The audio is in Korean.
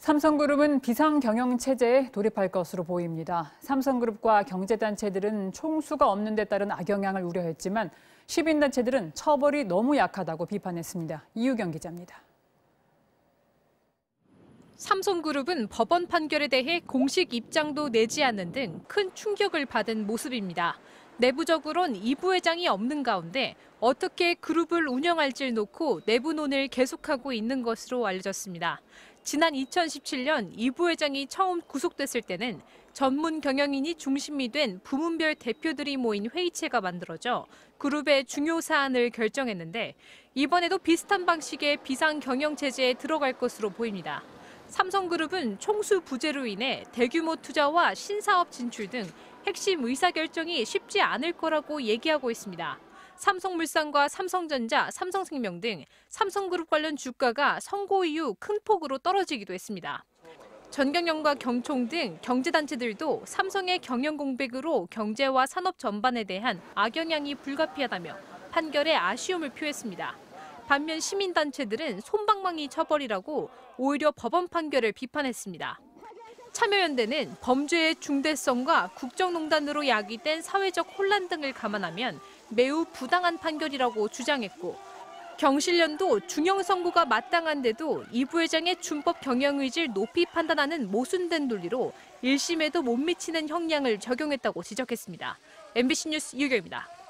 삼성그룹은 비상경영체제에 돌입할 것으로 보입니다. 삼성그룹과 경제단체들은 총수가 없는 데 따른 악영향을 우려했지만 시민단체들은 처벌이 너무 약하다고 비판했습니다. 이유경 기자입니다. 삼성그룹은 법원 판결에 대해 공식 입장도 내지 않는 등 큰 충격을 받은 모습입니다. 내부적으론 이 부회장이 없는 가운데 어떻게 그룹을 운영할지를 놓고 내부논의를 계속하고 있는 것으로 알려졌습니다. 지난 2017년 이 부회장이 처음 구속됐을 때는 전문 경영인이 중심이 된 부문별 대표들이 모인 회의체가 만들어져 그룹의 중요 사안을 결정했는데 이번에도 비슷한 방식의 비상경영체제에 들어갈 것으로 보입니다. 삼성그룹은 총수 부재로 인해 대규모 투자와 신사업 진출 등 핵심 의사결정이 쉽지 않을 거라고 얘기하고 있습니다. 삼성물산과 삼성전자, 삼성생명 등 삼성그룹 관련 주가가 선고 이후 큰 폭으로 떨어지기도 했습니다. 전경련과 경총 등 경제단체들도 삼성의 경영 공백으로 경제와 산업 전반에 대한 악영향이 불가피하다며 판결에 아쉬움을 표했습니다. 반면 시민단체들은 솜방망이 처벌이라고 오히려 법원 판결을 비판했습니다. 참여연대는 범죄의 중대성과 국정농단으로 야기된 사회적 혼란 등을 감안하면 매우 부당한 판결이라고 주장했고 경실련도 중형 선고가 마땅한데도 이 부회장의 준법 경영 의지를 높이 판단하는 모순된 논리로 1심에도 못 미치는 형량을 적용했다고 지적했습니다. MBC 뉴스 이유경입니다.